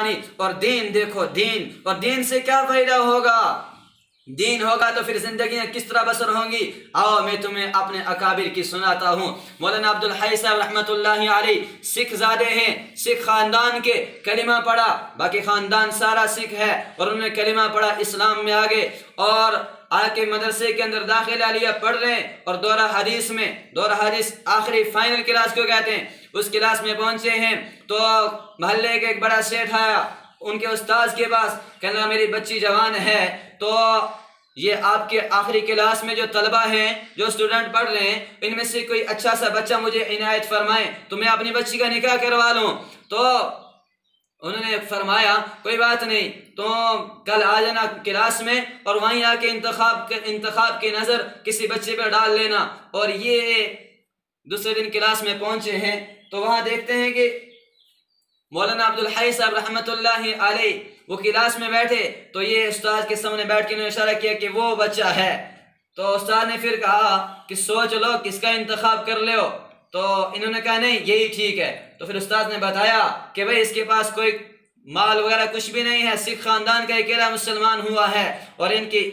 قربانی، اور دین دیکھو دین، اور دین سے کیا فائدہ ہوگا؟ دین ہوگا تو پھر زندگیاں کس طرح بسر ہوں گی؟ آؤ میں تمہیں اپنے اکابر کی سناتا ہوں۔ مولانا عبدالحی صاحب رحمۃ اللہ علیہ سکھ زادے ہیں، سکھ خاندان کے، کلمہ پڑھا، باقی خاندان سارا سکھ ہے، اور انہوں نے کلمہ پڑھا، اسلام میں آگے، اور آ کے مدرسے کے اندر داخلہ لیا، پڑھ رہے ہیں، اور دورہ حدیث آخری فائنل کلاس کو کہتے ہیں، اس کلاس میں پہنچے ہیں تو محلے کے ایک بڑا سیٹھ آیا ان کے استاذ کے پاس، کہنے لگا میری بچی جوان ہے، تو یہ آپ کے آخری کلاس میں جو طلبہ ہیں، جو اسٹوڈنٹ پڑھ رہے ہیں، ان میں سے کوئی اچھا سا بچہ مجھے عنایت فرمائیں تو میں اپنی بچی کا نکاح کروا لوں۔ تو انہوں نے فرمایا کوئی بات نہیں، تو کل آ جانا کلاس میں، اور وہیں آ کے انتخاب کی نظر کسی بچے پہ ڈال لینا۔ اور یہ دوسرے دن کلاس میں پہنچے ہیں تو وہاں دیکھتے ہیں کہ مولانا عبدالحی صاحب رحمۃ اللہ علیہ وہ کلاس میں بیٹھے، تو یہ استاد کے سامنے بیٹھ کے انہوں نے اشارہ کیا کہ وہ بچہ ہے۔ تو استاد نے پھر کہا کہ سوچ لو کس کا انتخاب کر لو، تو انہوں نے کہا نہیں یہی ٹھیک ہے۔ تو پھر استاد نے بتایا کہ بھئی اس کے پاس کوئی مال وغیرہ کچھ بھی نہیں ہے، سکھ خاندان کا اکیلا مسلمان ہوا ہے، اور ان کی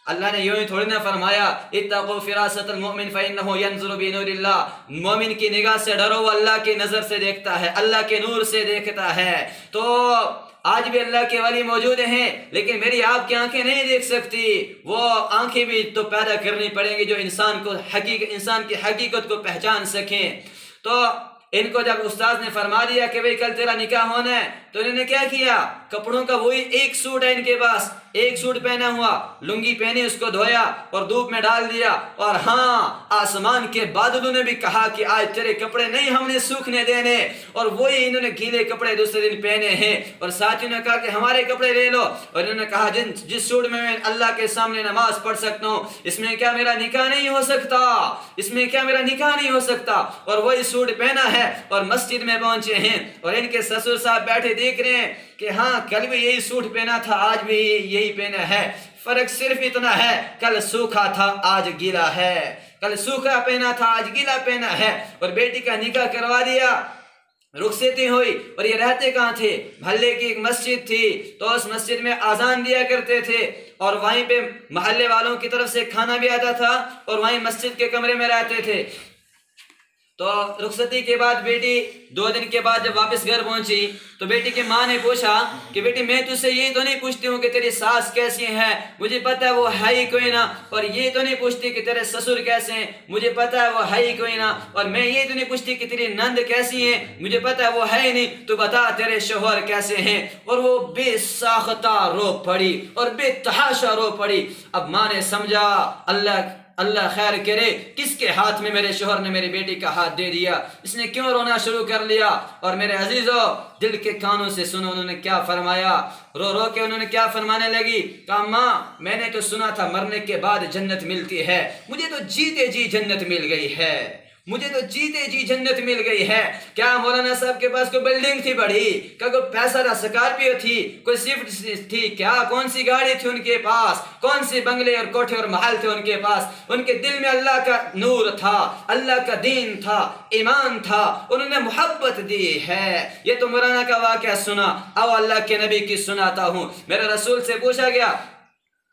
اللہ نے یوں ہی تھوڑی نہ فرمایا اتقوا فراست المؤمن فإنه ينظر بنور اللہ، مومن کی نگاہ سے ڈرو، وہ اللہ کی نظر سے دیکھتا ہے، اللہ کے نور سے دیکھتا ہے۔ تو آج بھی اللہ کے ولی موجود ہیں، لیکن میری آپ کی آنکھیں نہیں دیکھ سکتی، وہ آنکھیں بھی تو پیدا کرنی پڑیں گی جو انسان کی حقیقت کو پہچان سکیں۔ تو ان کو جب استاد نے فرما دیا کہ بھئی کل تیرا نکاح ہونا ہے، تو انہوں نے کیا کیا؟ کپڑوں کا وہی ایک سوٹ ہے ان کے پاس، ایک سوٹ پہنا ہوا، لنگی پہنی، اس کو دھویا اور دھوپ میں ڈال دیا، اور ہاں آسمان کے بادلوں نے بھی کہا کہ آج تیرے کپڑے نہیں ہم نے سوکھنے دینے، اور وہی انہوں نے گیلے کپڑے دوسرے دن پہنے ہیں، اور ساتھیوں نے کہا کہ ہمارے کپڑے لے لو، اور انہوں نے کہا جس سوٹ میں میں اللہ کے سامنے نماز پڑھ سکتا ہوں، اس میں کیا میرا نکاح نہیں ہو سکتا؟ اس میں کیا میرا نکاح نہیں ہو سکتا؟ اور وہی سوٹ پہنا ہے اور مسجد میں پہنچے ہیں، اور ان کے سسر صاحب بیٹھے دیکھ رہے ہیں کہ ہاں کل بھی یہی سوٹ پہنا تھا، آج بھی یہی پہنا ہے، فرق صرف اتنا ہے کل سوکھا تھا آج گیلا ہے، کل سوکھا پہنا تھا آج گیلا پہنا ہے۔ اور بیٹی کا نکاح کروا دیا، رخصتی ہوئی، اور یہ رہتے کہاں تھے؟ محلے کی ایک مسجد تھی، تو اس مسجد میں اذان دیا کرتے تھے، اور وہیں پہ محلے والوں کی طرف سے کھانا بھی آتا تھا، اور وہیں مسجد کے کمرے میں رہتے تھے۔ تو رخصتی کے بعد بیٹی 2 دن کے بعد جب واپس گھر پہنچی تو بیٹی کی ماں نے پوچھا کہ بیٹی میں تجھ سے یہ تو نہیں پوچھتی ہوں کہ تیری ساس کیسی ہے، مجھے پتہ ہے وہ ہے ہی کوئی نہ، اور یہ تو نہیں پوچھتی کہ تیرے سسر کیسے ہیں، مجھے پتہ ہے وہ ہے ہی کوئی نہ، اور میں یہ تو نہیں پوچھتی کہ تیری نند کیسی ہیں، مجھے پتہ ہے وہ ہے ہی نہیں، تو بتا تیرے شوہر کیسے ہیں۔ اور وہ بے ساختہ رو پڑی اور بے تحاشا رو پڑی۔ اب ماں نے سمجھا اللہ خیر کرے، کس کے ہاتھ میں میرے شوہر نے میری بیٹی کا ہاتھ دے دیا، اس نے کیوں رونا شروع کر لیا؟ اور میرے عزیزو دل کے کانوں سے سنو انہوں نے کیا فرمایا، رو رو کے انہوں نے کیا فرمانے لگی، کہا ماں میں نے تو سنا تھا مرنے کے بعد جنت ملتی ہے، مجھے تو جیتے جی جنت مل گئی ہے، مجھے تو جیتے جی جنت مل گئی ہے۔ کیا مولانا صاحب کے پاس کوئی بلڈنگ تھی بڑی؟ کیا کوئی پیسہ دا سکارپیو تھی؟ کوئی سوئفٹ تھی؟ کیا کون سی گاڑی تھی ان کے پاس؟ کون سی بنگلے اور کوٹھے اور محل تھے ان کے پاس؟ ان کے دل میں اللہ کا نور تھا، اللہ کا دین تھا، ایمان تھا، انہوں نے محبت دی ہے۔ یہ تو مولانا کا واقعہ سنا، او اللہ کے نبی کی سناتا ہوں۔ میرے رسول سے پوچھا گیا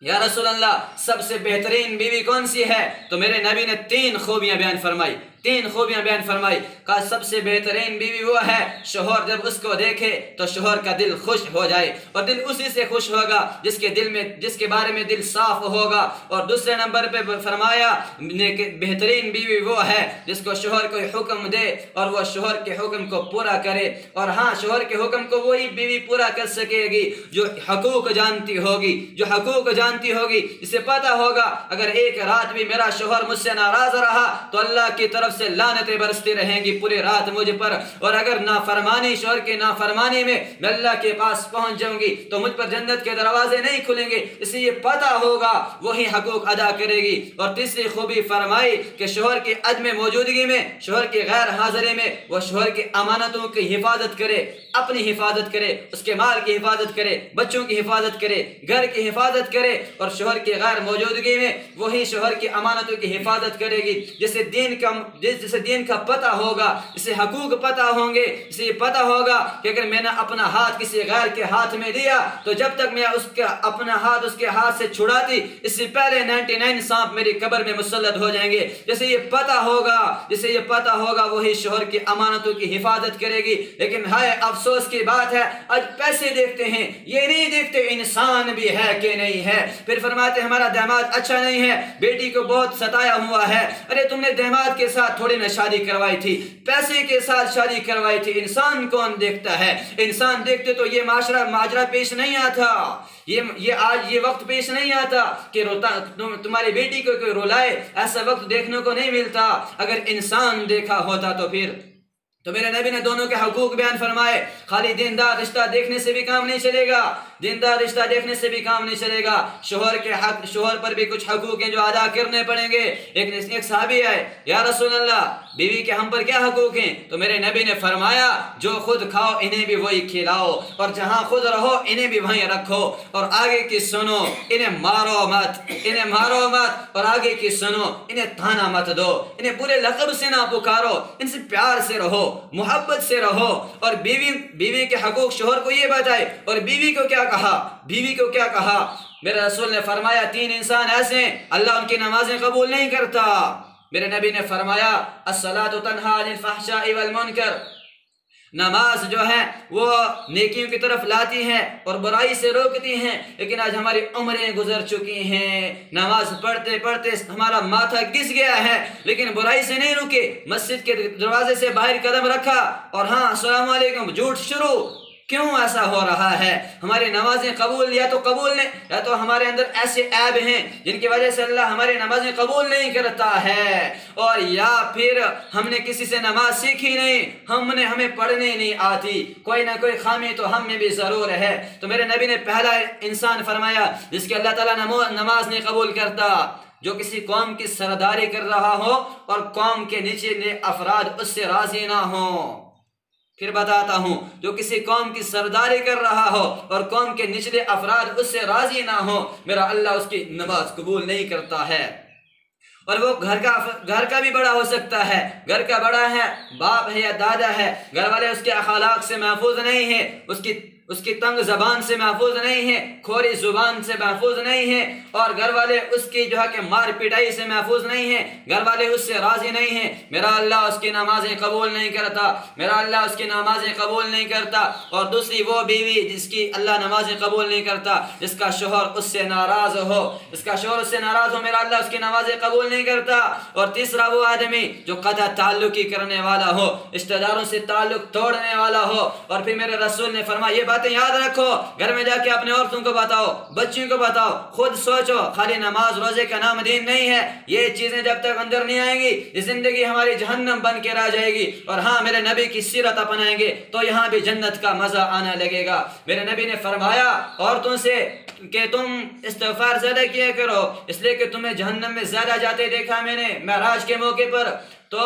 یا رسول اللہ سب سے بہترین بیوی کون سی ہے؟ تو میرے نبی نے 3 خوبیاں بیان فرمائی، 3 خوبیاں بیان فرمائی، کہا سب سے بہترین بیوی وہ ہے شوہر جب اس کو دیکھے تو شوہر کا دل خوش ہو جائے، اور دل اسی سے خوش ہوگا جس کے بارے میں دل صاف ہوگا۔ اور دوسرے نمبر پہ فرمایا کہ بہترین بیوی وہ ہے جس کو شوہر کوئی حکم دے اور وہ شوہر کے حکم کو پورا کرے، اور ہاں شوہر کے حکم کو وہی بیوی پورا کر سکے گی جو حقوق جانتی ہوگی، جسے پتہ ہوگا اگر ایک رات بھی میرا شوہر مجھ سے ناراض رہا تو اللہ کی طرف سے لعنتیں برستی رہیں گی پوری رات مجھ پر، اور اگر نافرمانی شوہر کی نافرمانی میں میں اللہ کے پاس پہنچ جاؤں گی تو مجھ پر جنت کے دروازے نہیں کھلیں گے، اس لیے پتہ ہوگا وہی حقوق ادا کرے گی۔ اور تیسری خوبی فرمائی کہ شوہر کی عدم موجودگی میں، شوہر کی غیر حاضری میں وہ شوہر کی امانتوں کی حفاظت کرے، اپنی حفاظت کرے، اس کے مال کی حفاظت کرے، بچوں کی حفاظت کرے، گھر کی حفاظت کرے، اور شوہر کی غیر موجودگی میں وہی شوہر کی امانتوں کی حفاظت کرے گی۔ جیسے جسے دین کا پتہ ہوگا، اسے حقوق پتہ ہوں گے، اسے یہ پتہ ہوگا کہ اگر میں نے اپنا ہاتھ کسی غیر کے ہاتھ میں دیا تو جب تک میں اپنا ہاتھ اس کے ہاتھ سے چھڑاتی اس سے پہلے 99 سانپ میری قبر میں مسلط ہو جائیں گے۔ جسے یہ پتہ ہوگا وہی شوہر کی امانتوں کی حفاظت کرے گی۔ لیکن ہائے افسوس کی بات ہے، آج پیسے دیکھتے ہیں، یہ نہیں دیکھتے انسان بھی ہے کہ نہیں ہے۔ پھر فرماتے ہمارا داماد اچھا نہیں ہے، بیٹی کو بہت ستایا ہوا ہے۔ ارے تم نے داماد کے ساتھ تھوڑی نہ شادی کروائی تھی، پیسے کے ساتھ شادی کروائی تھی۔ انسان کون دیکھتا ہے؟ انسان دیکھتے تو یہ ماجرا پیش نہیں آتا، یہ آج یہ وقت پیش نہیں آتا کہ تمہاری بیٹی کو کوئی رلائے، ایسا وقت دیکھنے کو نہیں ملتا۔ اگر انسان دیکھا ہوتا تو میرے نبی نے دونوں کے حقوق بیان فرمائے۔ خالی دیندار رشتہ دیکھنے سے بھی کام نہیں چلے گا، دیندار رشتہ دیکھنے سے بھی کام نہیں چلے گا، شوہر پر بھی کچھ حقوق ہیں جو ادا کرنے پڑیں گے۔ ایک صحابی آئے، یا رسول اللہ بیوی کے ہم پر کیا حقوق ہیں؟ تو میرے نبی نے فرمایا جو خود کھاؤ انہیں بھی وہی کھلاؤ، اور جہاں خود رہو انہیں بھی وہیں رکھو، اور آگے کی سنو، انہیں مارو مت، اور آگے کی سنو، انہیں تانا مت دو، انہیں برے لقب سے نہ پکارو، ان سے پیار سے رہو، محبت سے رہو۔ اور بیوی کے حقوق شوہر کو یہ بتائے، اور بیوی کو کیا کہا؟ میرے رسول نے فرمایا 3 انسان ایسے ہیں اللہ ان کی نمازیں قبول نہیں کرتا۔ میرے نبی نے فرمایا الصلاۃ تنہی عن الفحشاء والمنکر، نماز جو ہے وہ نیکیوں کی طرف لاتی ہے اور برائی سے روکتی ہیں، لیکن آج ہماری عمریں گزر چکی ہیں، نماز پڑھتے پڑھتے ہمارا ماتھا گس گیا ہے لیکن برائی سے نہیں رکے، مسجد کے دروازے سے باہر قدم رکھا اور ہاں السلام علیکم، جھوٹ شروع۔ کیوں ایسا ہو رہا ہے؟ ہماری نمازیں قبول یا تو قبول نہیں، یا تو ہمارے اندر ایسے عیب ہیں جن کی وجہ سے اللہ ہماری نمازیں قبول نہیں کرتا ہے، اور یا پھر ہم نے کسی سے نماز سیکھی نہیں، ہمیں پڑھنے نہیں آتی، کوئی نہ کوئی خامی تو ہم میں بھی ضرور ہے۔ تو میرے نبی نے پہلا انسان فرمایا جس کی اللہ تعالیٰ نماز نہیں قبول کرتا، جو کسی قوم کی سرداری کر رہا ہو اور قوم کے نچلے افراد اس سے راضی نہ ہوں۔ پھر بتاتا ہوں، جو کسی قوم کی سرداری کر رہا ہو اور قوم کے نچلے افراد اس سے راضی نہ ہو، میرا اللہ اس کی نماز قبول نہیں کرتا ہے۔ اور وہ گھر کا بھی بڑا ہو سکتا ہے، گھر کا بڑا ہے، باپ ہے یا دادا ہے، گھر والے اس کے اخلاق سے محفوظ نہیں ہیں، اس کی تنگ زبان سے محفوظ نہیں ہے، کھوری زبان سے محفوظ نہیں ہے، اور گھر والے اس کی جو ہے کہ مار پٹائی سے محفوظ نہیں ہیں، گھر والے اس سے راضی نہیں ہیں، میرا اللہ اس کی نمازیں قبول نہیں کرتا، میرا اللہ اس کی نمازیں قبول نہیں کرتا۔ اور دوسری وہ بیوی جس کی اللہ نمازیں قبول نہیں کرتا، جس کا شوہر اس سے ناراض ہو، میرا اللہ اس کی نمازیں قبول نہیں کرتا۔ اور تیسرا وہ آدمی جو قطع تعلقی کرنے والا ہو، رشتہ داروں سے تعلق توڑنے والا ہو۔ اور پھر میرے رسول نے فرمایا یہ باتیں یاد رکھو، گھر میں جا کے اپنے عورتوں کو بتاؤ، بچیوں کو بتاؤ، خود سوچو، خالی نماز روزے کا نام دین نہیں ہے، یہ چیزیں جب تک اندر نہیں آئیں گی یہ زندگی ہماری جہنم بن کے رہ جائے گی، اور ہاں میرے نبی کی سیرت اپنائیں گے تو یہاں بھی جنت کا مزہ آنے لگے گا۔ میرے نبی نے فرمایا عورتوں سے کہ تم استغفار زیادہ کیا کرو، اس لیے کہ تمہیں جہنم میں زیادہ جاتے دیکھا میں نے معراج کے موقع پر۔ تو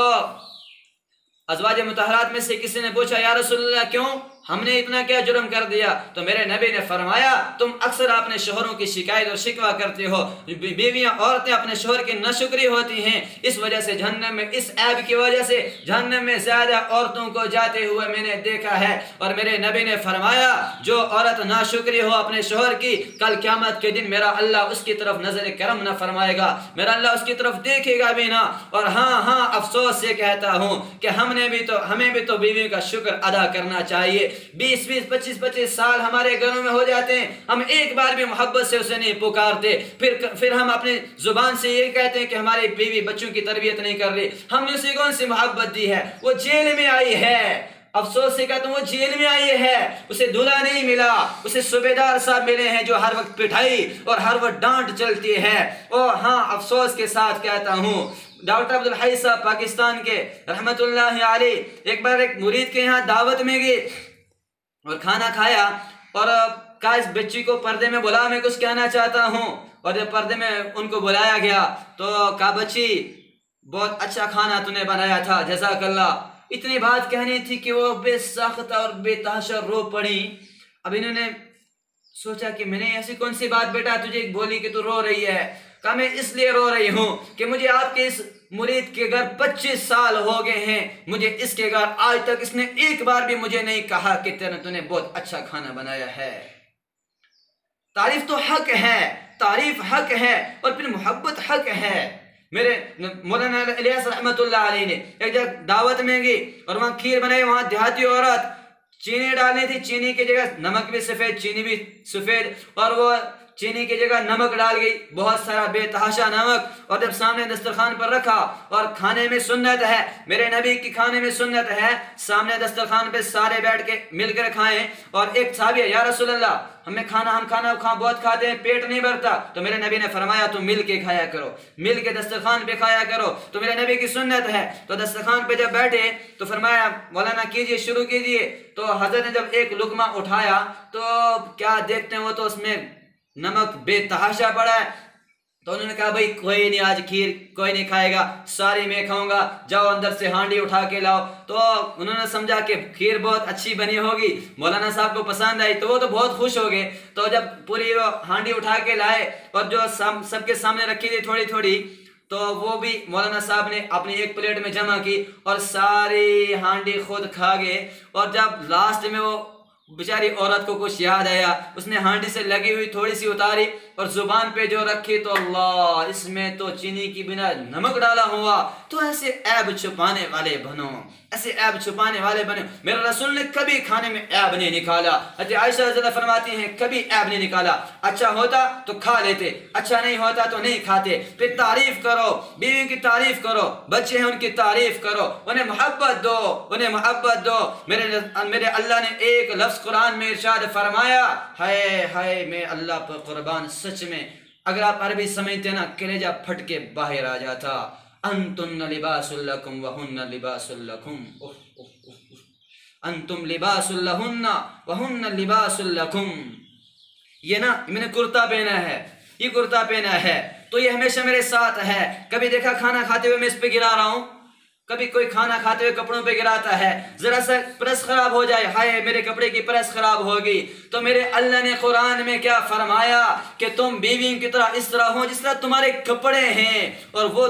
ازواج مطہرات میں سے کسی نے پوچھا یا رسول اللہ کیوں، ہم نے اتنا کیا جرم کر دیا؟ تو میرے نبی نے فرمایا تم اکثر اپنے شوہروں کی شکایت اور شکوہ کرتے ہو، بیویاں عورتیں اپنے شوہر کی ناشکری ہوتی ہیں، اس وجہ سے جہنم میں، اس عیب کی وجہ سے جہنم میں زیادہ عورتوں کو جاتے ہوئے میں نے دیکھا ہے۔ اور میرے نبی نے فرمایا جو عورت ناشکری ہو اپنے شوہر کی، کل قیامت کے دن میرا اللہ اس کی طرف نظر کرم نہ فرمائے گا، میرا اللہ اس کی طرف دیکھے گا بھی نہ۔ اور ہاں افسوس سے کہتا ہوں کہ ہمیں بھی تو بیوی کا شکر ادا کرنا چاہیے۔ 20 25 سال ہمارے گھروں میں ہو جاتے ہیں، ہم ایک بار بھی محبت سے اسے نہیں پکارتے، پھر ہم اپنی زبان سے یہ کہتے ہیں کہ ہماری بیوی بچوں کی تربیت نہیں کر رہی، ہم نے اسے کون سی محبت دی ہے؟ وہ جیل میں آئی ہے، افسوس سے کہتا ہوں وہ جیل میں آئی ہے، اسے دلہا نہیں ملا، اسے صوبیدار صاحب ملے ہیں جو ہر وقت پٹھائی اور ہر وقت ڈانٹ چلتی ہے۔ اور ہاں افسوس کے ساتھ کہتا ہوں ڈاکٹر عبدالحی صاحب پاکستان کے رحمت اللہ علیہ ایک بار ایک مرید کے یہاں دعوت میں گئے اور کھانا کھایا اور کہا اس بچی کو پردے میں بلا، میں کچھ کہنا چاہتا ہوں۔ اور جب پردے میں ان کو بلایا گیا تو کہا بچی بہت اچھا کھانا تو نے بنایا تھا، جزاک اللہ۔ اتنی بات کہنی تھی کہ وہ بے ساختہ اور بے تحاشا رو پڑی۔ اب انہوں نے سوچا کہ میں نے ایسی کون سی بات بیٹا تجھے بولی کہ تو رو رہی ہے؟ کہا میں اس لیے رو رہی ہوں کہ مجھے آپ کے اس مرید کے گھر 25 سال ہو گئے ہیں، مجھے اس کے گھر آج تک اس نے ایک بار بھی مجھے نہیں کہا کہ تو نے بہت اچھا کھانا بنایا ہے۔ تعریف تو حق ہے، تعریف حق ہے، اور پھر محبت حق ہے۔ میرے مولانا الیاس رحمت اللہ علیہ نے ایک جگہ دعوت میں گئی اور وہاں کھیر بنائی، وہاں دیہاتی عورت چینی ڈالنی تھی، چینی کی جگہ نمک بھی سفید، چینی بھی سفید، اور وہ چینی کی جگہ نمک ڈال گئی، بہت سارا بے تحاشا نمک، اور جب سامنے دسترخوان پر رکھا، اور کھانے میں سنت ہے، میرے نبی کی کھانے میں سنت ہے سامنے دسترخوان پہ سارے بیٹھ کے مل کر کھائیں، اور ایک صحابی ہے، یا رسول اللہ ہم کھانا بہت کھاتے ہیں، پیٹ نہیں بھرتا، تو میرے نبی نے فرمایا تم مل کے کھایا کرو، مل کے دسترخوان پہ کھایا کرو، تو میرے نبی کی سنت ہے۔ تو دسترخوان پہ جب بیٹھے تو فرمایا مولانا کیجئے، شروع کیجئے، تو حضرت نے جب ایک لقمہ اٹھایا تو کیا دیکھتے ہیں وہ تو اس میں نمک بے تحاشا پڑا ہے، تو انہوں نے کہا بھائی کوئی نہیں، آج کھیر کوئی نہیں کھائے گا، ساری میں کھاؤں گا، جاؤ اندر سے ہانڈی اٹھا کے لاؤ۔ تو انہوں نے سمجھا کہ کھیر بہت اچھی بنی ہوگی، مولانا صاحب کو پسند آئی، تو وہ تو بہت خوش ہو گئے۔ تو جب پوری وہ ہانڈی اٹھا کے لائے اور جو سب کے سامنے رکھی تھی تھوڑی تھوڑی، تو وہ بھی مولانا صاحب نے اپنی ایک پلیٹ میں جمع کی اور ساری ہانڈی خود کھا گئے۔ اور جب لاسٹ میں وہ بیچاری عورت کو کچھ یاد آیا، اس نے ہانڈی سے لگی ہوئی تھوڑی سی اتاری اور زبان پہ جو رکھی، تو اللہ، اس میں تو چینی کی بنا نمک ڈالا ہوا۔ تو ایسے عیب چھپانے والے بنو، ایسے عیب چھپانے والے بنو۔ میرے رسول نے کبھی کھانے میں عیب نہیں نکالا۔ حضرت عائشہ رضی اللہ فرماتی ہیں کبھی عیب نہیں نکالا، اچھا ہوتا تو کھا لیتے، اچھا نہیں ہوتا تو نہیں کھاتے۔ پھر تعریف کرو، بیوی کی تعریف کرو، بچے ہیں ان کی تعریف کرو، انہیں محبت دو، انہیں محبت دو۔ میرے اللہ نے ایک لفظ قرآن میں ارشاد فرمایا، ہائے ہائے میں اللہ پر قربان، سچ میں اگر آپ عربی سمجھتے نا کلیجہ پھٹ کے باہر آ جاتا۔ انتم لباس لکم وہن لباس لکم، انتم لباس لہن وہن لباس لکم۔ یہ نا میں نے کرتا پہنا ہے، یہ کرتا پہنا ہے، تو یہ ہمیشہ میرے ساتھ ہے۔ کبھی دیکھا کھانا کھاتے ہوئے میں اس پہ گرا رہا ہوں، کبھی کوئی کھانا کھاتے ہوئے کپڑوں پہ گراتا ہے، ذرا سا پریس خراب ہو جائے، ہائے میرے کپڑے کی پریس خراب ہوگی، تو میرے اللہ نے قرآن میں کیا فرمایا کہ تم بیویوں کی طرح اس طرح ہو جس طرح تمہارے کپڑے ہیں، اور وہ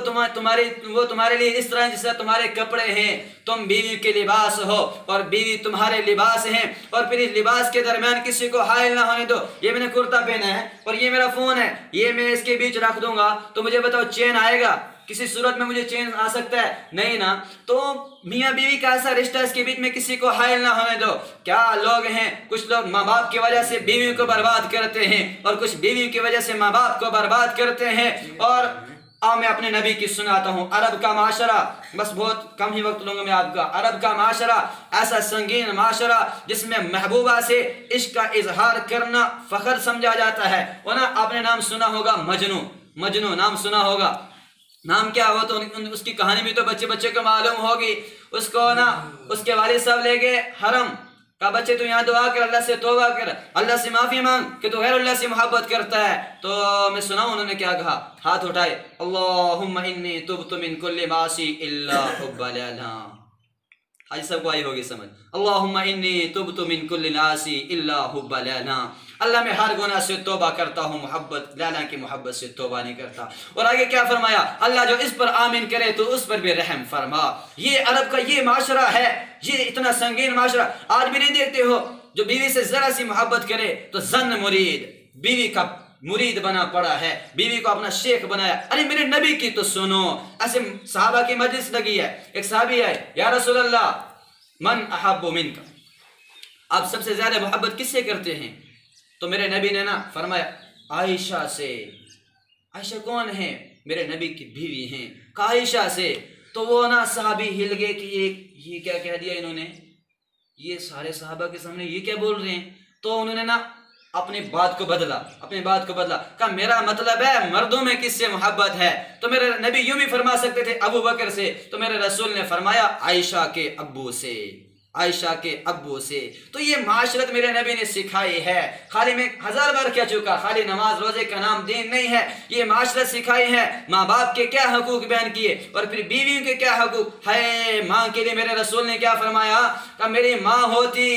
تمہارے لیے اس طرح جس طرح تمہارے کپڑے ہیں۔ تم بیوی کے لباس ہو اور بیوی تمہارے لباس ہیں، اور پھر اس لباس کے درمیان کسی کو حائل نہ ہونے دو۔ یہ میں نے کرتا پہنا ہے اور یہ میرا فون ہے، یہ میں اس کے بیچ رکھ دوں گا تو مجھے بتاؤ چین آئے گا؟ کسی صورت میں مجھے چین آ سکتا ہے؟ نہیں نا۔ تو میاں بیوی کا ایسا رشتہ، اس کے بیچ میں کسی کو حائل نہ ہونے دو۔ کیا لوگ ہیں، کچھ لوگ ماں باپ کی وجہ سے بیویوں کو برباد کرتے ہیں، اور کچھ بیویوں کی وجہ سے ماں باپ کو برباد کرتے ہیں۔ اور میں اپنے نبی کی سناتا ہوں، عرب کا معاشرہ، بس بہت کم ہی وقت لوں گا میں آپ کا، عرب کا معاشرہ ایسا سنگین معاشرہ جس میں محبوبہ سے عشق کا اظہار کرنا فخر سمجھا جاتا ہے۔ ورنہ آپ نے نام سنا ہوگا مجنو، مجنو نام سنا ہوگا، نام کیا ہوا تو اس کی کہانی بھی تو بچے کو معلوم ہوگی۔ اس کو نا اس کے والد صاحب لے گئے حرم، کہا بچے تو یہاں دعا کر، اللہ سے توبہ کر، اللہ سے معافی مانگ کہ تو غیر اللہ سے محبت کرتا ہے۔ تو میں سناؤں انہوں نے کیا کہا، ہاتھ اٹھائے، اللہم انی تبت من کل معاصی الا حب لیلا۔ آج سب کو آئی ہوگی سمجھ، اللہم انی تبت من کل معاصی الا حب لیلا، اللہ میں ہر گناہ سے توبہ کرتا ہوں، محبت لیلا کی محبت سے توبہ نہیں کرتا۔ اور آگے کیا فرمایا، اللہ جو اس پر آمین کرے تو اس پر بھی رحم فرما۔ یہ عرب کا یہ معاشرہ ہے، یہ اتنا سنگین معاشرہ۔ آج بھی نہیں دیکھتے ہو جو بیوی سے ذرا سی محبت کرے تو زن مرید، بیوی کا مرید بنا پڑا ہے، بیوی کو اپنا شیخ بنایا۔ ارے میرے نبی کی تو سنو، ایسے صحابہ کی مجلس لگی ہے، ایک صحابی آئے، یا رسول اللہ من احب منک، آپ سب سے زیادہ محبت کس سے کرتے ہیں؟ تو میرے نبی نے نا فرمایا عائشہ سے۔ عائشہ کون ہے؟ میرے نبی کی بیوی ہیں۔ کہا عائشہ سے، تو وہ نا صحابی ہل گئے کہ یہ کیا کہہ دیا انہوں نے، یہ سارے صحابہ کے سامنے یہ کیا بول رہے ہیں؟ تو انہوں نے نا اپنی بات کو بدلا، کہا میرا مطلب ہے مردوں میں کس سے محبت ہے؟ تو میرے نبی یوں بھی فرما سکتے تھے ابو بکر سے، تو میرے رسول نے فرمایا عائشہ کے ابو سے، عائشہ کے ابو سے۔ تو یہ معاشرت میرے نبی نے سکھائی ہے، خالی میں 1000 بار کہہ چکا، خالی نماز روزے کا نام دین نہیں ہے، یہ معاشرت سکھائی ہے۔ ماں باپ کے کیا حقوق بیان کیے، اور پھر بیویوں کے کیا حقوق ہے۔ ماں کے لیے میرے رسول نے کیا فرمایا، کہ میری ماں ہوتی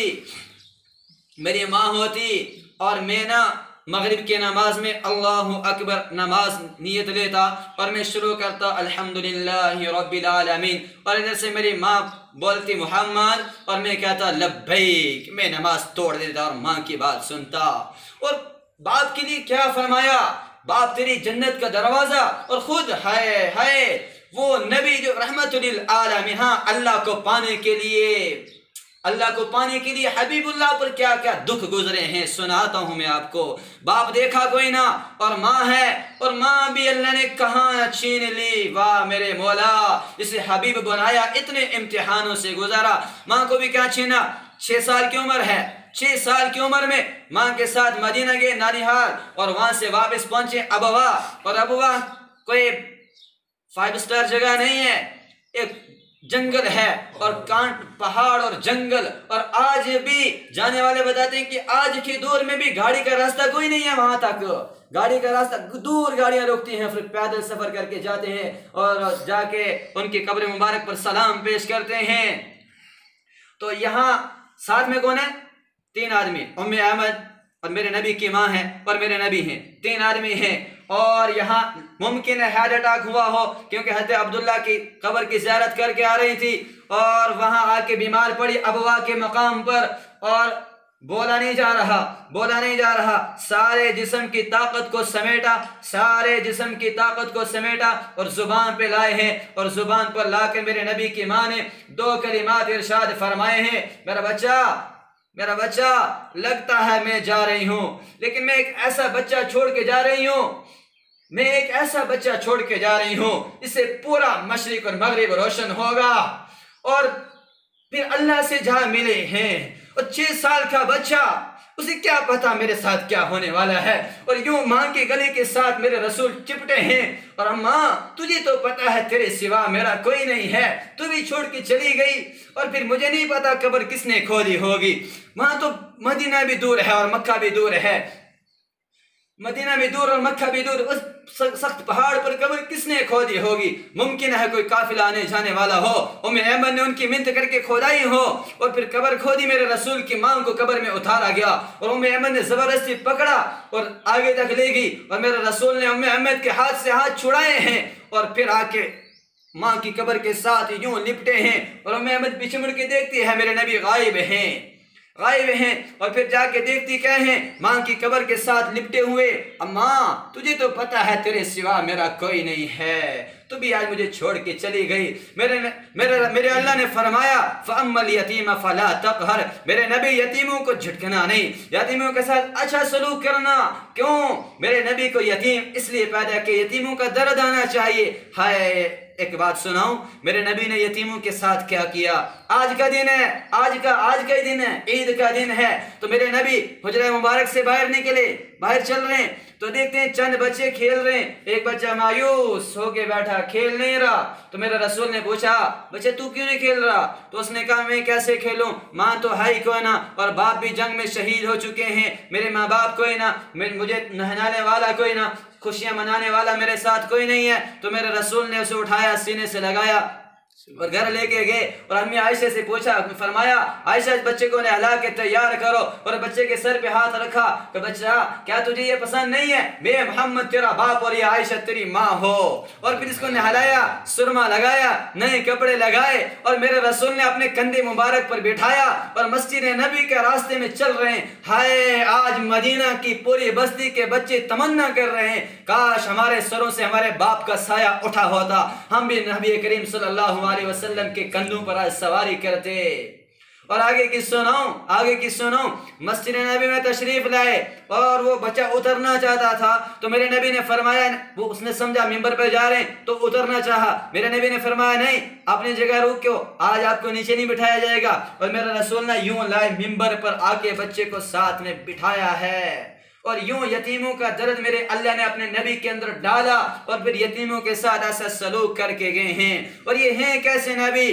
اور میں نا مغرب کی نماز میں اللہ اکبر نماز نیت لیتا اور میں شروع کرتا الحمدللہ رب العالمین، اور ادھر سے میری ماں بولتی محمد اور میں کہتا لبیک، میں نماز توڑ دیتا اور ماں کی بات سنتا۔ اور باپ کے لیے کیا فرمایا، باپ تیری جنت کا دروازہ، اور خود ہائے وہ نبی جو رحمت للعالمین، ہاں اللہ کو پانے کے لیے حبیب اللہ پر کیا کیا دکھ گزرے ہیں سناتا ہوں میں آپ کو۔ باپ دیکھا کوئی نہ، اور ماں ہے، اور ماں بھی اللہ نے کہاں چھین لی، واہ میرے مولا جسے حبیب بنایا اتنے امتحانوں سے گزارا، ماں کو بھی کیا چھینا۔ 6 سال کی عمر ہے، 6 سال کی عمر میں ماں کے ساتھ مدینہ گئے نانیہال، اور وہاں سے واپس پہنچے ابوا، اور ابوا کوئی 5 سٹار جگہ نہیں ہے، ایک جنگل ہے، اور کانٹ پہاڑ اور جنگل، اور آج بھی جانے والے بتاتے ہیں کہ آج کے دور میں بھی گاڑی کا راستہ کوئی نہیں ہے وہاں تک، گاڑی کا راستہ دور گاڑیاں روکتی ہیں، پھر پیدل سفر کر کے جاتے ہیں اور جا کے ان کی قبر مبارک پر سلام پیش کرتے ہیں۔ تو یہاں ساتھ میں کون ہے؟ 3 آدمی، ام احمد اور میرے نبی کی ماں ہے اور میرے نبی ہیں، 3 آدمی ہیں، اور یہاں ممکن ہے ہارٹ اٹیک ہوا ہو کیونکہ حضرت عبداللہ کی قبر کی زیارت کر کے آ رہی تھی، اور وہاں آ کے بیمار پڑی ابوا کے مقام پر، اور بولا نہیں جا رہا، سارے جسم کی طاقت کو سمیٹا اور زبان پہ لائے ہیں، اور زبان پر لا کے میرے نبی کی ماں نے 2 کلمات ارشاد فرمائے ہیں، میرا بچہ لگتا ہے میں جا رہی ہوں، لیکن میں ایک ایسا بچہ چھوڑ کے جا رہی ہوں اس سے پورا مشرق اور مغرب روشن ہوگا، اور پھر اللہ سے جا ملے ہیں، اور 6 سال کا بچہ، اسے کیا پتا میرے ساتھ کیا ہونے والا ہے، اور یوں ماں کے گلے کے ساتھ میرے رسول چپٹے ہیں، اور اماں تجھے تو پتا ہے تیرے سوا میرا کوئی نہیں ہے، تو بھی چھوڑ کے چلی گئی، اور پھر مجھے نہیں پتا قبر کس نے کھودی ہوگی، وہاں تو مدینہ بھی دور ہے اور مکہ بھی دور ہے، اس سخت پہاڑ پر قبر کس نے کھودی ہوگی، ممکن ہے کوئی قافلہ آنے جانے والا ہو، ام ایمن نے ان کی منت کر کے کھودائی ہو، اور پھر قبر کھودی، میرے رسول کی ماں کو قبر میں اتارا گیا، اور ام ایمن نے زبردستی پکڑا اور آگے تک لے گئی، اور میرے رسول نے ام ایمن کے ہاتھ سے ہاتھ چھڑائے ہیں، اور پھر آ کے ماں کی قبر کے ساتھ یوں لپٹے ہیں، اور ام ایمن پیچھے مڑ کے دیکھتی ہے میرے نبی غائب ہیں، اور پھر جا کے دیکھتی کیا ہیں، ماں کی قبر کے ساتھ لپٹے ہوئے، اماں تجھے تو پتا ہے تیرے سوا میرا کوئی نہیں ہے، تو بھی آج مجھے چھوڑ کے چلی گئی۔ میرے اللہ نے فرمایا فَأَمَّا الْيَتِيمَ فَلَا تَقْهَرْ، میرے نبی یتیموں کو جھٹکنا نہیں، یتیموں کے ساتھ اچھا سلوک کرنا، کیوں؟ میرے نبی کو یتیم اس لیے پیدا کہ یتیموں کا درد آنا چاہیے۔ ہائے ایک بات سناؤں، میرے نبی نے یتیموں کے ساتھ کیا کیا، آج کا دن ہے، آج کا ہی دن ہے، عید کا دن ہے، تو میرے نبی حجرہ مبارک سے باہر نکلے، باہر چل رہے ہیں، تو دیکھتے ہیں چند بچے کھیل رہے ہیں، ایک بچہ مایوس ہو کے بیٹھا، کھیل نہیں رہا، تو میرے رسول نے پوچھا بچے تو کیوں نہیں کھیل رہا؟ تو اس نے کہا میں کیسے کھیلوں، ماں تو ہے ہی کوئی نہ، اور باپ بھی جنگ میں شہید ہو چکے ہیں، میرے ماں باپ کوئی نہ، مجھے نہلانے والا کوئی نہ، خوشیاں منانے والا میرے ساتھ کوئی نہیں ہے، تو میرے رسول نے اسے اٹھایا، سینے سے لگایا اور گھر لے کے گئے، اور امی عائشہ سے پوچھا، فرمایا عائشہ اس بچے کو نہلا کے تیار کرو، اور بچے کے سر پہ ہاتھ رکھا کہ بچہ کیا تجھے یہ پسند نہیں ہے، میں محمد تیرا باپ اور یہ عائشہ تیری ماں ہو، اور پھر اس کو نہلایا، سرما لگایا، نئے کپڑے لگائے، اور میرے رسول نے اپنے کندھے مبارک پر بٹھایا اور مسجد نبی کے راستے میں چل رہے ہیں۔ ہائے آج مدینہ کی پوری بستی کے بچے تمنا کر رہے ہیں کاش ہمارے سروں سے ہمارے باپ کا سایہ اٹھا ہوتا، ہم بھی نبی کریم صلی اللہ علیہ وسلم کے کندھوں پر آج سواری کرتے۔ اور آگے کی سنو، مسجد نبی میں تشریف لائے اور وہ بچہ اترنا چاہتا تھا، تو میرے نبی نے فرمایا، وہ اس نے سمجھا ممبر پہ جا رہے ہیں تو اترنا چاہا، میرے نبی نے فرمایا نہیں اپنی جگہ روک کیوں، آج آپ کو نیچے نہیں بٹھایا جائے گا، اور میرے رسول نے یوں لائے ممبر پر آ کے بچے کو ساتھ میں بٹھایا ہے، اور یوں یتیموں کا درد میرے اللہ نے اپنے نبی کے اندر ڈالا، اور پھر یتیموں کے ساتھ ایسا سلوک کر کے گئے ہیں، اور یہ ہیں کیسے نبی؟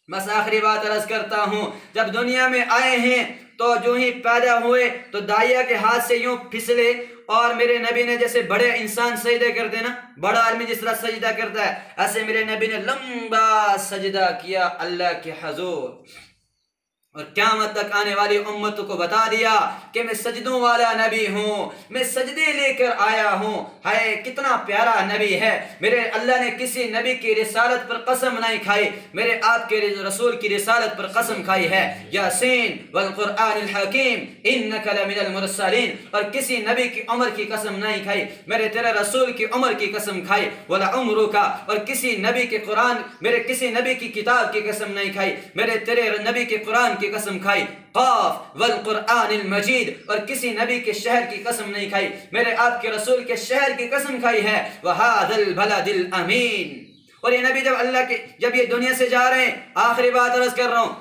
بس آخری بات عرض کرتا ہوں، جب دنیا میں آئے ہیں تو جو ہی پیدا ہوئے تو داعیہ کے ہاتھ سے یوں پھسلے، اور میرے نبی نے جیسے بڑے انسان سجدہ کرتے نا، بڑا آدمی جس طرح سجدہ کرتا ہے، ایسے میرے نبی نے لمبا سجدہ کیا اللہ کے حضور، اور قیامت تک آنے والی امتوں کو بتا دیا کہ میں سجدوں والا نبی ہوں، میں سجدے لے کر آیا ہوں۔ ہے کتنا پیارا نبی ہے۔ میرے اللہ نے کسی نبی کی رسالت پر قسم نہیں کھائی، میرے آپ کے رسول کی رسالت پر قسم کھائی ہے، یاسین والقرآن الحکیم انک لمن المرسلین، اور کسی نبی کی عمر کی قسم نہیں کھائی، میرے تیرے رسول کی عمر کی قسم کھائی، ولعمرک، اور کسی نبی کے قرآن، میرے کسی نبی کی کتاب کی قسم نہیں کھائی، میرے تیرے نبی کے قرآن کی قسم کھائی، قاف والقرآن المجید، اور کسی نبی کے شہر کی قسم نہیں کھائی، میرے آپ کے رسول کے شہر کی قسم کھائی ہے، وہذا البلد الامین۔ اور یہ نبی جب یہ دنیا سے جا رہے ہیں، آخری بات عرض کر رہا ہوں،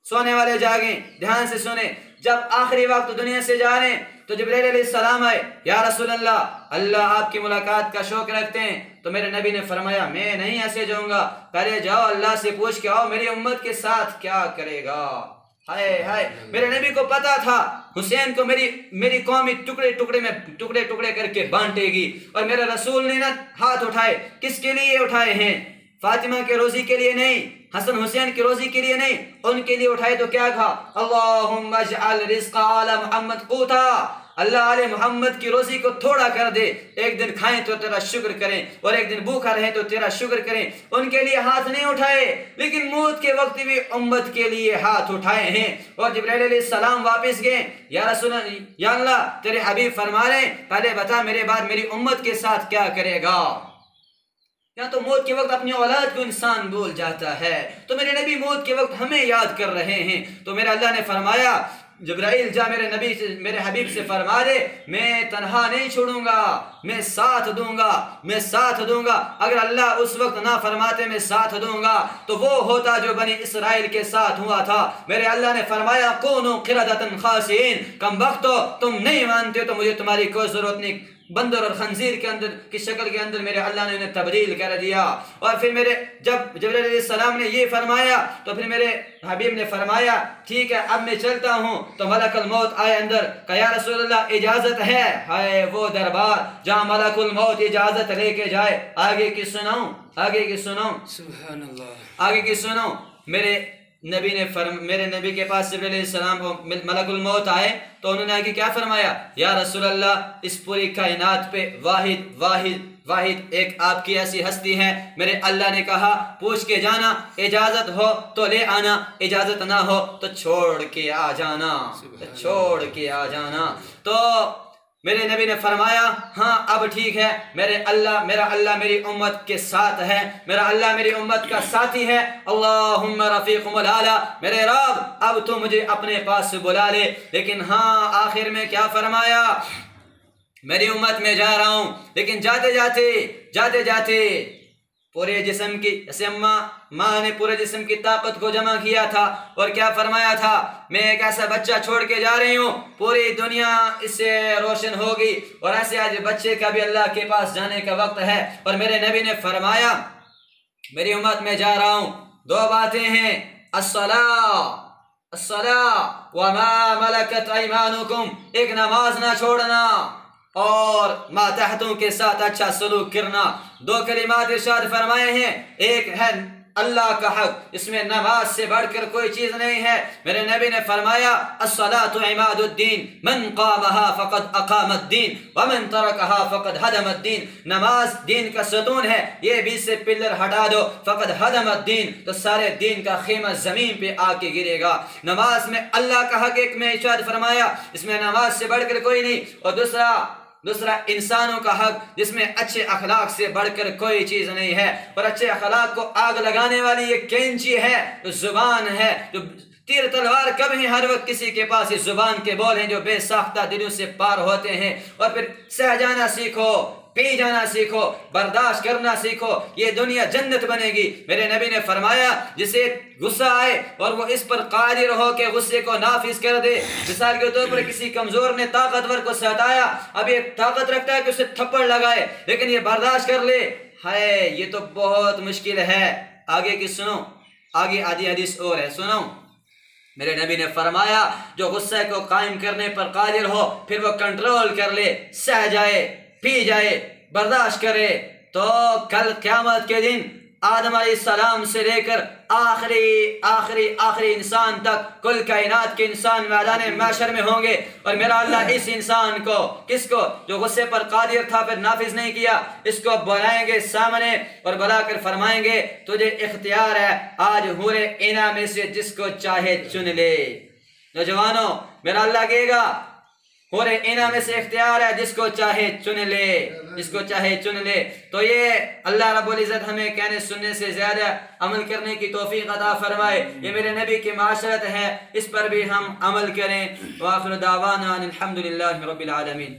سونے والے جاگیں، دھیان سے سنیں، جب آخری وقت دنیا سے جا رہے ہیں تو جبرائیل علیہ السلام آئے، یا رسول اللہ آپ کی ملاقات کا شوق رکھتے ہیں، تو میرے نبی نے فرمایا میں نہیں ایسے جاؤں گا، پہلے جاؤ اللہ سے پوچھ کے آؤ میری امت کے ساتھ کیا کرے گا۔ ہائے ہائے، میرے نبی کو پتا تھا حسین کو میری قوم ٹکڑے ٹکڑے کر کے بانٹے گی، اور میرے رسول نے نا ہاتھ اٹھائے، کس کے لیے اٹھائے ہیں؟ فاطمہ کے روزی کے لیے نہیں، حسن حسین کی روزی کے لیے نہیں، ان کے لیے اٹھائے تو کیا کہا؟ اللہم اجعل رزق آل محمد قوتا، اللہ آل محمد کی روزی کو تھوڑا کر دے، ایک دن کھائیں تو تیرا شکر کریں، اور ایک دن بھوکا رہیں تو تیرا شکر کریں۔ ان کے لیے ہاتھ نہیں اٹھائے، لیکن موت کے وقت بھی امت کے لیے ہاتھ اٹھائے ہیں۔ اور جبرائیل علیہ السلام واپس گئے، یا اللہ تیرے حبیب فرما رہے ہیں پہلے بتا میرے بعد میری امت کے ساتھ کیا کرے گا۔ یا تو موت کے وقت اپنی اولاد کو انسان بھول جاتا ہے، تو میرے نبی موت کے وقت ہمیں یاد کر رہے ہیں، تو میرے اللہ نے فرمایا جبرائیل جا میرے حبیب سے فرما دے میں تنہا نہیں چھوڑوں گا، میں ساتھ دوں گا، اگر اللہ اس وقت نہ فرماتے میں ساتھ دوں گا تو وہ ہوتا جو بنی اسرائیل کے ساتھ ہوا تھا۔ میرے اللہ نے فرمایا کونوا قردۃ خاسئین، کم بختو تم نہیں مانتے تو مجھے تمہاری کوئی ضرورت نہیں، بندر اور خنزیر کی شکل کے اندر میرے اللہ نے انہیں تبدیل کر دیا۔ اور پھر جب جبرائیل علیہ السلام نے یہ فرمایا تو پھر میرے حبیب نے فرمایا ٹھیک ہے اب میں چلتا ہوں، تو ملک الموت آئے اندر، کہا یا رسول اللہ اجازت ہے؟ ہے وہ دربار جہاں ملک الموت اجازت لے کے جائے۔ آگے کی سناؤں سبحان اللہ، آگے کی سناؤں، میرے نبی کے پاس جبرائیل علیہ السلام ملک الموت آئے تو انہوں نے آگے کیا فرمایا؟ یا رسول اللہ اس پوری کائنات پہ واحد ایک آپ کی ایسی ہستی ہے، میرے اللہ نے کہا پوچھ کے جانا، اجازت ہو تو لے آنا، اجازت نہ ہو تو چھوڑ کے آ جانا۔ تو میرے نبی نے فرمایا ہاں اب ٹھیک ہے، میرا اللہ میری امت کے ساتھ ہے، میرا اللہ میری امت کا ساتھی ہے، اللہم رفیقم الاعلی، میرے رب اب تو مجھے اپنے پاس بلا لے۔ لیکن ہاں آخر میں کیا فرمایا؟ میری امت میں جا رہا ہوں، لیکن جاتے جاتے پورے جسم کی، جیسے ماں نے پورے جسم کی طاقت کو جمع کیا تھا، اور کیا فرمایا تھا؟ میں ایک ایسا بچہ چھوڑ کے جا رہی ہوں، پوری دنیا اس سے روشن ہوگی، اور ایسے آج بچے کا بھی اللہ کے پاس جانے کا وقت ہے۔ اور میرے نبی نے فرمایا میری امت میں جا رہا ہوں، دو باتیں ہیں، الصلاۃ وما ملکت ایمانکم، ایک نماز نہ چھوڑنا اور ماتحتوں کے ساتھ اچھا سلوک کرنا۔ دو کلمات ارشاد فرمائے ہیں، ایک ہے اللہ کا حق، اس میں نماز سے بڑھ کر کوئی چیز نہیں ہے۔ میرے نبی نے فرمایا الصلاۃ عماد الدین، من قامها فقد اقام الدین ومن ترکها فقد هدم الدین، نماز دین کا ستون ہے، یہ بیچ سے پلر ہٹا دو فقد هدم الدین، تو سارے دین کا خیمہ زمین پہ آ کے گرے گا۔ نماز میں اللہ کا حق ایک میں ارشاد فرمایا، اس میں نماز سے بڑھ کر کوئی نہیں، اور دوسرا انسانوں کا حق، جس میں اچھے اخلاق سے بڑھ کر کوئی چیز نہیں ہے، اور اچھے اخلاق کو آگ لگانے والی یہ کینچی ہے، جو زبان ہے، جو تیر تلوار کب ہیں، ہر وقت کسی کے پاس یہ زبان کے بول ہیں جو بے ساختہ دلوں سے پار ہوتے ہیں۔ اور پھر سہ جانا سیکھو، پی جانا سیکھو، برداشت کرنا سیکھو، یہ دنیا جنت بنے گی۔ میرے نبی نے فرمایا جسے غصہ آئے اور وہ اس پر قادر ہو کہ غصے کو نافذ کر دے، مثال کے طور پر کسی کمزور نے طاقتور کو ستایا، اب یہ طاقت رکھتا ہے کہ اسے تھپڑ لگائے، لیکن یہ برداشت کر لے، ہے یہ تو بہت مشکل ہے۔ آگے کی سنو، آگے آدھی حدیث اور ہے، سنو۔ میرے نبی نے فرمایا جو غصے کو قائم کرنے پر قادر ہو، پھر وہ کنٹرول کر لے، سہ جائے، پی جائے، برداشت کرے، تو کل قیامت کے دن آدم علیہ السلام سے لے کر آخری انسان تک کل کائنات کے انسان میدان محشر میں ہوں گے، اور میرا اللہ اس انسان کو، کس کو؟ جو غصے پر قادر تھا پھر نافذ نہیں کیا، اس کو بلائیں گے سامنے اور بلا کر فرمائیں گے تجھے اختیار ہے، آج حور عینہ میں سے جس کو چاہے چن لے۔ نوجوانوں، میرا اللہ کہے گا حور عینہ میں سے اختیار ہے، جس کو چاہے چن لے، جس کو چاہے چن لے۔ تو یہ اللہ رب العزت ہمیں کہنے سننے سے زیادہ عمل کرنے کی توفیق عطا فرمائے۔ یہ میرے نبی کی معاشرت ہے، اس پر بھی ہم عمل کریں۔ وآخر دعوانا الحمدللہ رب العالمین۔